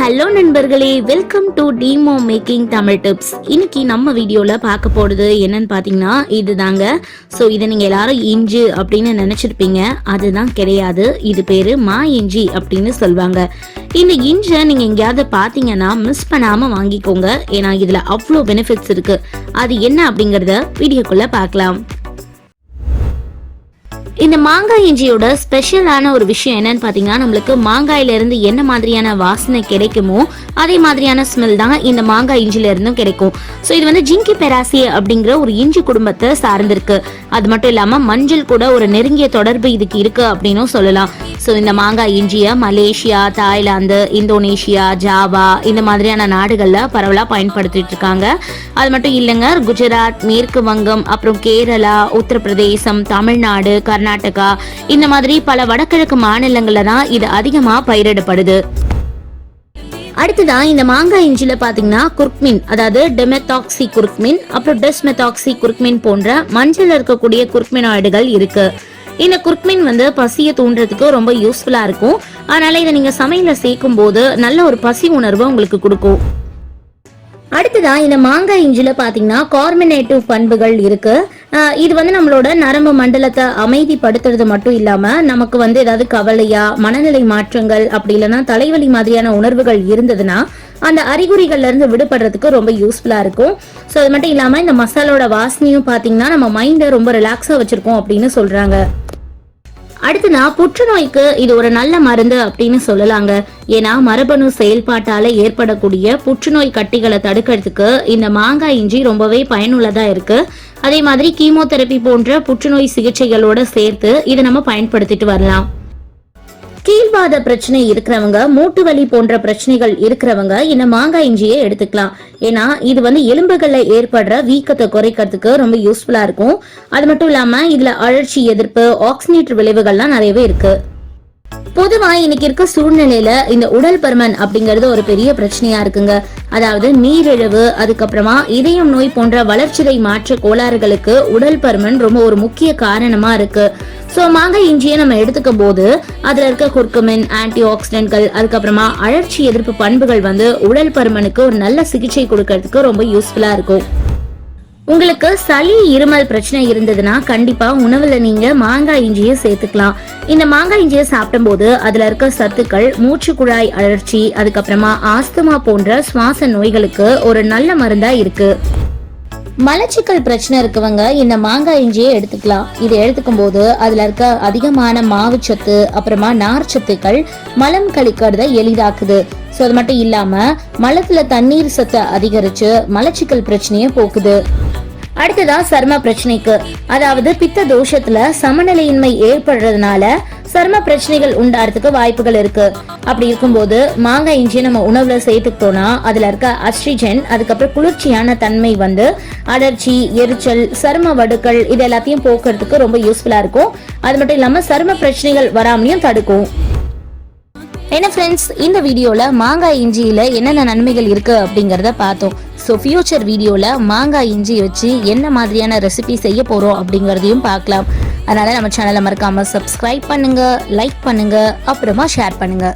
Hello நண்பர்களே, welcome to demo making Tamil tips. இன்னைக்கு நம்ம வீடியோவில் பார்க்க போகிறது என்னன்னு பார்த்தீங்கன்னா இதுதாங்க. ஸோ இதை நீங்கள் எல்லாரும் இஞ்சி அப்படின்னு நினச்சிருப்பீங்க. அதுதான் கிடையாது. இது பேர் மா இஞ்சி அப்படின்னு சொல்லுவாங்க. இந்த இஞ்சியை நீங்கள் எங்கேயாவது பார்த்தீங்கன்னா மிஸ் பண்ணாமல் வாங்கிக்கோங்க. ஏன்னா இதில் அவ்வளோ பெனிஃபிட்ஸ் இருக்குது. அது என்ன அப்படிங்கிறத வீடியோக்குள்ளே பார்க்கலாம். இந்த மாங்காய் இஞ்சியோட ஸ்பெஷலான ஒரு விஷயம் என்னன்னு பார்த்தீங்கன்னா, நம்மளுக்கு மாங்காயில இருந்து என்ன மாதிரியான வாசனை கிடைக்குமோ அதே மாதிரியான ஸ்மெல் தான் இந்த மாங்காய் இஞ்சில இருந்தும் கிடைக்கும். ஸோ இது வந்து ஜிங்கி பெராசி அப்படிங்கிற ஒரு இஞ்சி குடும்பத்தை சார்ந்திருக்கு. அது மட்டும் இல்லாம மஞ்சள் கூட ஒரு நெருங்கிய தொடர்பு இதுக்கு இருக்கு அப்படின்னும் சொல்லலாம். ஸோ இந்த மாங்காய் இஞ்சியை மலேசியா, தாய்லாந்து, இந்தோனேஷியா, ஜாவா இந்த மாதிரியான நாடுகள்ல பரவலா பயன்படுத்திட்டு இருக்காங்க. அது மட்டும் இல்லைங்க, குஜராத், மேற்கு வங்கம், அப்புறம் கேரளா, உத்தரப்பிரதேசம், தமிழ்நாடு, கர்நாடகா இந்த மாதிரி பல வடகிழக்கு மாநிலங்கள்ல தான் இது அதிகமா பயிரிடப்படுது. அடுத்துதான் இந்த மாங்காய் இஞ்சில பாத்தீங்கன்னா குர்க்மின், அதாவது டெமெத்தாக்சி குர்க்மின், அப்புறம் டெஸ்மெத்தாக்சி குர்க்மின் போன்ற மஞ்சள் இருக்கக்கூடிய குர்க்மினாய்டுகள் இருக்கு. இந்த குர்க்மின் வந்து பசியை தூண்டுறதுக்கு ரொம்ப யூஸ்ஃபுல்லா இருக்கும். அதனால இதை நீங்க சமையல சேர்க்கும் போது நல்ல ஒரு பசி உணர்வை உங்களுக்கு கொடுக்கும். அடுத்துதான் இந்த மாங்காய் இஞ்சில பாத்தீங்கன்னா கார்மினேட்டிவ் பண்புகள் இருக்கு. இது வந்து நம்மளோட நரம்பு மண்டலத்தை அமைதிப்படுத்துறது மட்டும் இல்லாம நமக்கு வந்து ஏதாவது கவலையா, மனநிலை மாற்றங்கள், அப்படி இல்லைன்னா தலைவலி மாதிரியான உணர்வுகள் இருந்ததுன்னா அந்த அறிகுறிகள்ல இருந்து விடுபடுறதுக்கு ரொம்ப யூஸ்ஃபுல்லா இருக்கும். ஸோ அது மட்டும் இல்லாம இந்த மசாலோட வாசனையும் பாத்தீங்கன்னா நம்ம மைண்டை ரொம்ப ரிலாக்ஸா வச்சிருக்கோம் அப்படின்னு சொல்றாங்க. அடுத்துனா புற்றுநோய்க்கு இது ஒரு நல்ல மருந்து அப்படின்னு சொல்லலாங்க. ஏன்னா மரபணு செயல்பாட்டால ஏற்படக்கூடிய புற்றுநோய் கட்டிகளை தடுக்கிறதுக்கு இந்த மாங்காய் இஞ்சி ரொம்பவே பயனுள்ளதா இருக்கு. அதே மாதிரி கீமோதெரபி போன்ற புற்றுநோய் சிகிச்சைகளோட சேர்த்து இதை நம்ம பயன்படுத்திட்டு வரலாம். கீழ்வாத பிரச்சனை இருக்கிறவங்க, மூட்டு வலி போன்ற பிரச்சனைகள் இருக்கிறவங்க இந்த மாங்காய் இஞ்சியை எடுத்துக்கலாம். ஏன்னா இது வந்து எலும்புகள்ல ஏற்படுற வீக்கத்தை குறைக்கிறதுக்கு ரொம்ப யூஸ்ஃபுல்லா இருக்கும். அது மட்டும் இல்லாம இதுல அழற்சி எதிர்ப்பு, ஆக்சினேட்டர் விளைவுகள்லாம் நிறையவே இருக்கு. பொதுவா இன்னைக்கு இருக்க சூழ்நிலையில இந்த உடல் பருமன் அப்படிங்கறது ஒரு பெரிய பிரச்சனையா இருக்குங்க. அதாவது நீரிழிவு, அதுக்கப்புறமா இதயம் நோய் போன்ற வளர்ச்சிதை மாற்ற கோளாறுகளுக்கு உடல் பருமன் ரொம்ப ஒரு முக்கிய காரணமா இருக்கு. ஸோ மாங்காய் இஞ்சியை நம்ம எடுத்துக்கும் போது அதுல இருக்க குர்குமின், ஆன்டி ஆக்சிடென்ட்கள், அதுக்கப்புறமா அழற்சி எதிர்ப்பு பண்புகள் வந்து உடல் பருமனுக்கு ஒரு நல்ல சிகிச்சை கொடுக்கறதுக்கு ரொம்ப யூஸ்ஃபுல்லா இருக்கும். உங்களுக்கு சளி, இருமல் பிரச்சனை இருந்ததுன்னா கண்டிப்பா உணவுல நீங்க மாங்காய் இஞ்சியை சேர்த்துக்கலாம். இந்த மாங்காய் இஞ்சியை சாப்பிடும் போது அதுல இருக்க சத்துக்கள் மூச்சு குழாய் அழற்சி, அதுக்கப்புறமா ஆஸ்துமா போன்ற சுவாச நோய்களுக்கு ஒரு நல்ல மருந்தா இருக்கு. மலச்சிக்கல் பிரச்சனை இருக்கவங்க இந்த மாங்காய் இஞ்சியை எடுத்துக்கலாம். இதை எடுத்துக்கும் போது அதுல இருக்க அதிகமான மாவுச்சத்து, அப்புறமா நார்ச்சத்துக்கள் மலம் கழிக்கிறத எளிதாக்குது. ஸோ அது மட்டும் இல்லாம மலத்துல தண்ணீர் சத்தை அதிகரிச்சு மலச்சிக்கல் பிரச்சனையை போக்குது. அடுத்ததா சர்ம பிரச்சனைக்கு, அதாவது பித்த தோஷத்துல சமநிலையின்மை ஏற்படுறதுனால சர்ம பிரச்சனைகள் உண்டாறதுக்கு வாய்ப்புகள் இருக்கு. அப்படி இருக்கும்போது மாங்காய் இஞ்சி நம்ம உணவுல சேர்த்துக்கிட்டோம்னா அதுல இருக்க அஸ்ட்ரிஜன், அதுக்கப்புறம் குளிர்ச்சியான தன்மை வந்து அலர்ஜி, எரிச்சல், சர்ம வடுக்கள் இது எல்லாத்தையும் போக்குறதுக்கு ரொம்ப யூஸ்ஃபுல்லா இருக்கும். அது மட்டும் இல்லாம சர்ம பிரச்சனைகள் வராமலையும் தடுக்கும். என்ன ஃப்ரெண்ட்ஸ், இந்த வீடியோல மாங்காய் இஞ்சியில என்னென்ன நன்மைகள் இருக்கு அப்படிங்கறத பார்த்தோம். ஸோ ஃபியூச்சர் வீடியோல மாங்காய் இஞ்சி வச்சு என்ன மாதிரியான ரெசிபி செய்ய போறோம் அப்படிங்கறதையும் பார்க்கலாம். அதனால நம்ம சேனலை மறக்காம சப்ஸ்கிரைப் பண்ணுங்க, லைக் பண்ணுங்க, அப்புறமா ஷேர் பண்ணுங்க.